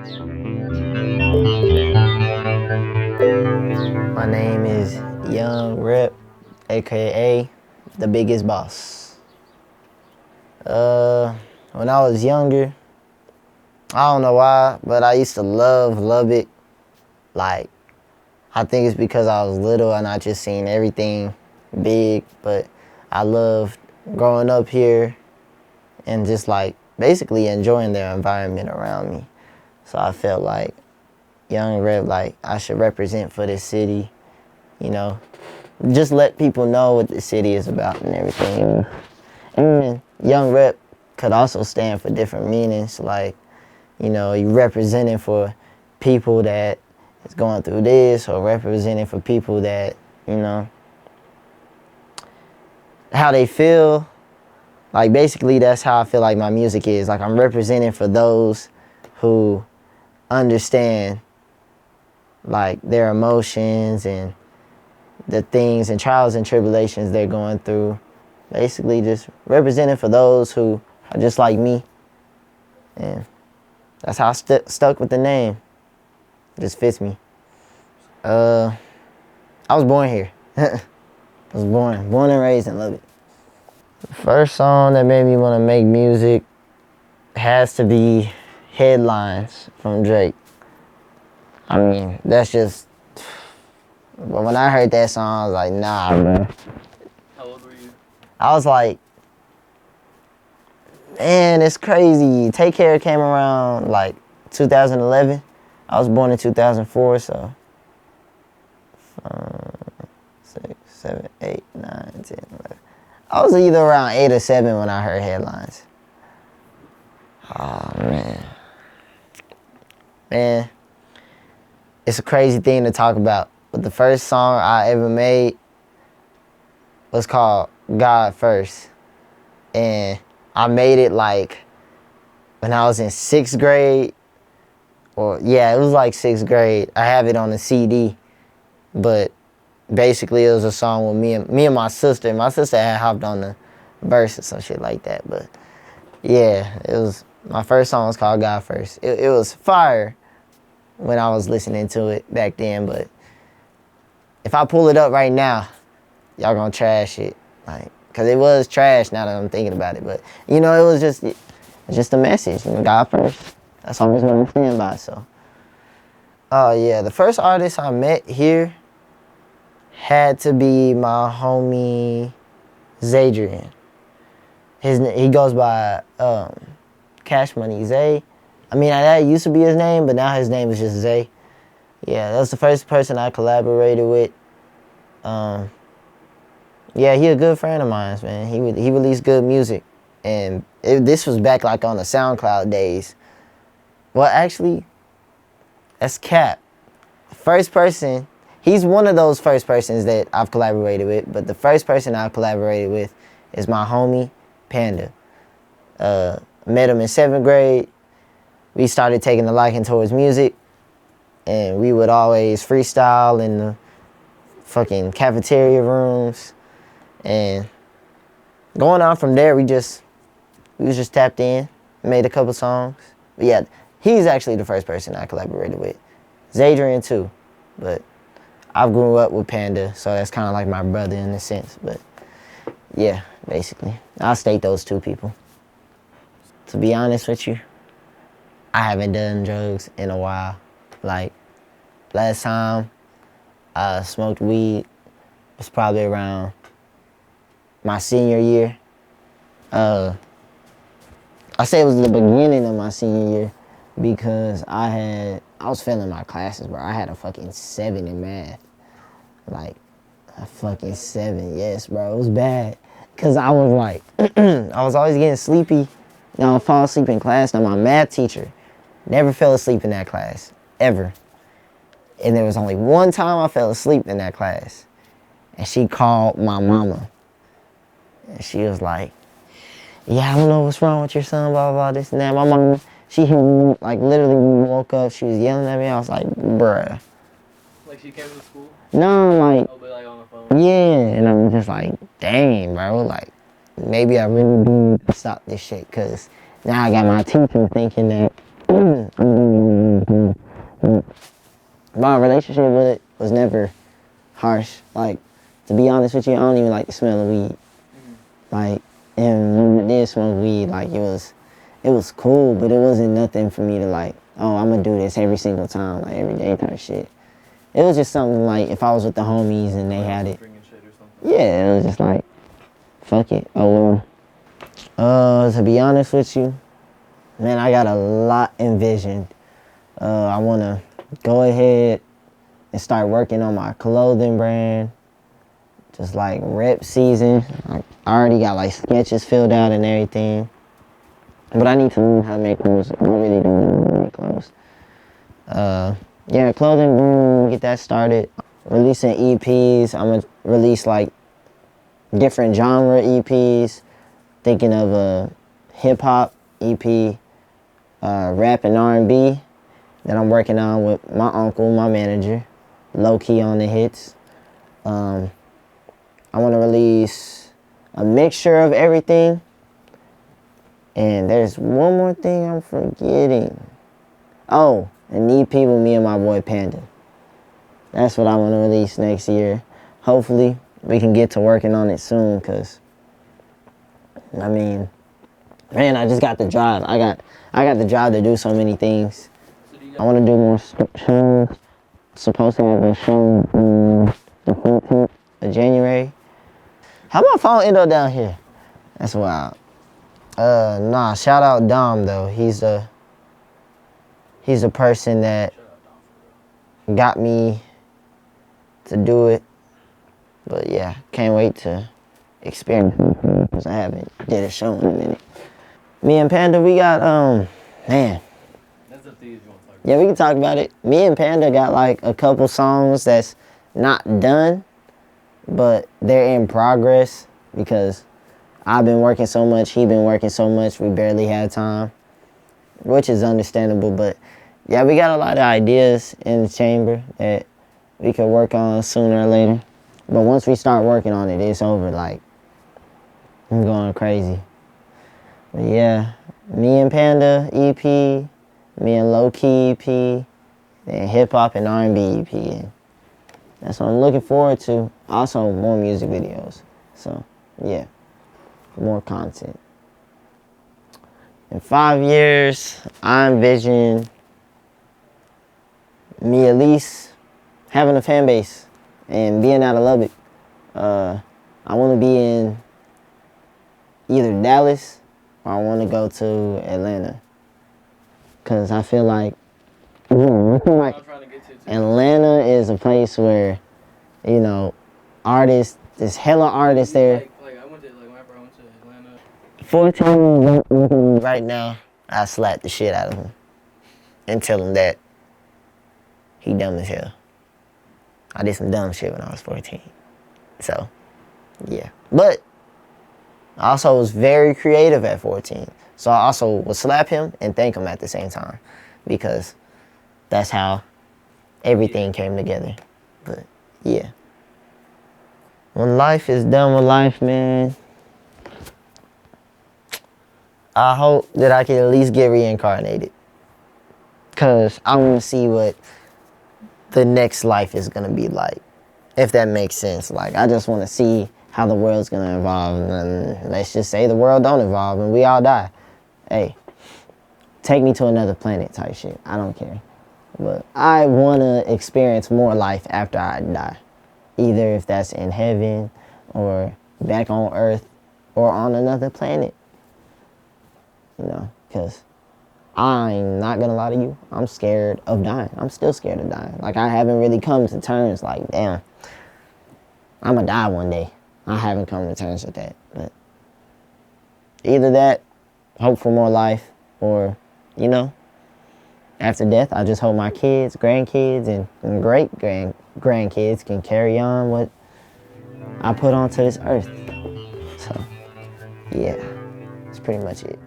My name is Young Rep, aka the biggest boss. When I was younger, I don't know why, but I used to love Lubbock. Like, I think it's because I was little and I just seen everything big, but I loved growing up here and just like basically enjoying the environment around me. So I felt like Young Rep, like I should represent for this city, you know, just let people know what the city is about and everything. And Young Rep could also stand for different meanings, like, you know, you representing for people that is going through this, or representing for people that, you know, how they feel. Like, basically, that's how I feel like my music is. Like, I'm representing for those who understand, like, their emotions and the things and trials and tribulations they're going through. Basically, just representing for those who are just like me. And that's how I stuck with the name. It just fits me. I was born here. I was born and raised in Lubbock. The first song that made me want to make music has to be Headlines from Drake. I mean, that's just, but when I heard that song, I was like, nah, bro. How old were you? I was like, man, it's crazy. Take Care came around like 2011. I was born in 2004, so 6, 7, 8, 9, 10, 11. I was either around 8 or 7 when I heard Headlines. Oh, man. Man, it's a crazy thing to talk about. But the first song I ever made was called God First. And I made it like when I was in 6th grade. Or yeah, it was like 6th grade. I have it on a CD. But basically it was a song with me and my sister. My sister had hopped on the verse or some shit like that. But yeah, it was, my first song was called God First. It was fire when I was listening to it back then, but if I pull it up right now, y'all gonna trash it. Like, cause it was trash now that I'm thinking about it. But you know, it was just a message. You know, God first. That's always what I'm thinking about. So, oh yeah, the first artist I met here had to be my homie Zadrian. He goes by Cash Money Zay. I mean, that used to be his name, but now his name is just Zay. Yeah, that was the first person I collaborated with. Yeah, he a good friend of mine, man. He released good music, and this was back like on the SoundCloud days. Well, actually, that's cap. First person, he's one of those first persons that I've collaborated with, but the first person I've collaborated with is my homie Panda. Met him in 7th grade. We started taking a liking towards music, and we would always freestyle in the fucking cafeteria rooms, and going on from there, we was just tapped in, made a couple songs. But yeah, he's actually the first person I collaborated with. Zadrian too, but I grew up with Panda, so that's kind of like my brother in a sense. But yeah, basically, I'll state those two people. To be honest with you, I haven't done drugs in a while. Like, last time I smoked weed was probably around my senior year. I say it was the beginning of my senior year because I was failing my classes, bro. I had a fucking 7 in math. Like, a fucking 7, yes, bro. It was bad. Cause I was like, I was always getting sleepy. I would fall asleep in class. Now, my math teacher never fell asleep in that class, ever. And there was only one time I fell asleep in that class. And she called my mama. And she was like, yeah, I don't know what's wrong with your son, blah, blah, blah, this and that. My mama, she hit me, like, literally when we woke up, she was yelling at me. I was like, bruh. Like she came to school? No, like, Oh, but like on the phone? yeah. And I'm just like, dang, bro. Like, maybe I really do stop this shit. Because now I got my teacher thinking that I'm doing relationship with it was never harsh. Like, to be honest with you, I don't even like the smell of weed. Like, and when I did smoke weed, like, it was cool, but it wasn't nothing for me to like, oh, I'm gonna do this every single time, like every day type shit. It was just something like if I was with the homies and they had it. Drinking shit or something. Yeah, it was just like, fuck it. Oh well. To be honest with you, man, I got a lot envisioned. I wanna go ahead and start working on my clothing brand. Just like rep season. I already got like sketches filled out and everything. But I need to learn how to make clothes. I really don't know how to make clothes. Yeah, clothing brand, get that started. Releasing EPs. I'm gonna release like different genre EPs. Thinking of a hip hop EP, rap and R&B that I'm working on with my uncle, my manager, low key on the hits. I want to release a mixture of everything. And there's one more thing I'm forgetting. Oh, an EP with me and my boy Panda. That's what I want to release next year. Hopefully, we can get to working on it soon, because, I mean, man, I just got the drive. I got the drive to do so many things. I want to do more shows. Supposed to have a show the 14th of January. How my phone end up down here? That's wild. Nah, shout out Dom though. He's the person that got me to do it. But yeah, can't wait to experience it because I haven't did a show in a minute. Me and Panda, we got man. That's up to you if you want to talk about. Yeah, we can talk about it. Me and Panda got like a couple songs that's not done, but they're in progress because I've been working so much, he been working so much, we barely had time, which is understandable. But yeah, we got a lot of ideas in the chamber that we could work on sooner or later. But once we start working on it, it's over. Like, I'm going crazy. But yeah, me and Panda EP, me and Low Key EP, and hip hop and R&B EP. And that's what I'm looking forward to. Also, more music videos. So, yeah, more content. In 5 years, I envision me at least having a fan base and being out of Lubbock. I want to be in either Dallas or I want to go to Atlanta. Because I feel like, I feel like I'm trying to get to too. Atlanta is a place where, you know, artists, there's hella artists there. Like I went to whenever I went to Atlanta. 14 right now, I slap the shit out of him and tell him that he dumb as hell. I did some dumb shit when I was 14. So, yeah. But I also was very creative at 14. So I also would slap him and thank him at the same time because that's how everything came together. But, yeah. When life is done with life, man, I hope that I can at least get reincarnated. Because I want to see what the next life is going to be like. If that makes sense. Like, I just want to see how the world's going to evolve. And let's just say the world don't evolve and we all die. Hey, take me to another planet type shit. I don't care. But I want to experience more life after I die. Either if that's in heaven or back on Earth or on another planet. You know, because I'm not going to lie to you. I'm scared of dying. I'm still scared of dying. Like, I haven't really come to terms like, damn, I'm going to die one day. I haven't come to terms with that. But either that, hope for more life, or, you know, after death, I just hope my kids, grandkids, and great-grandkids can carry on what I put onto this earth. So, yeah, that's pretty much it.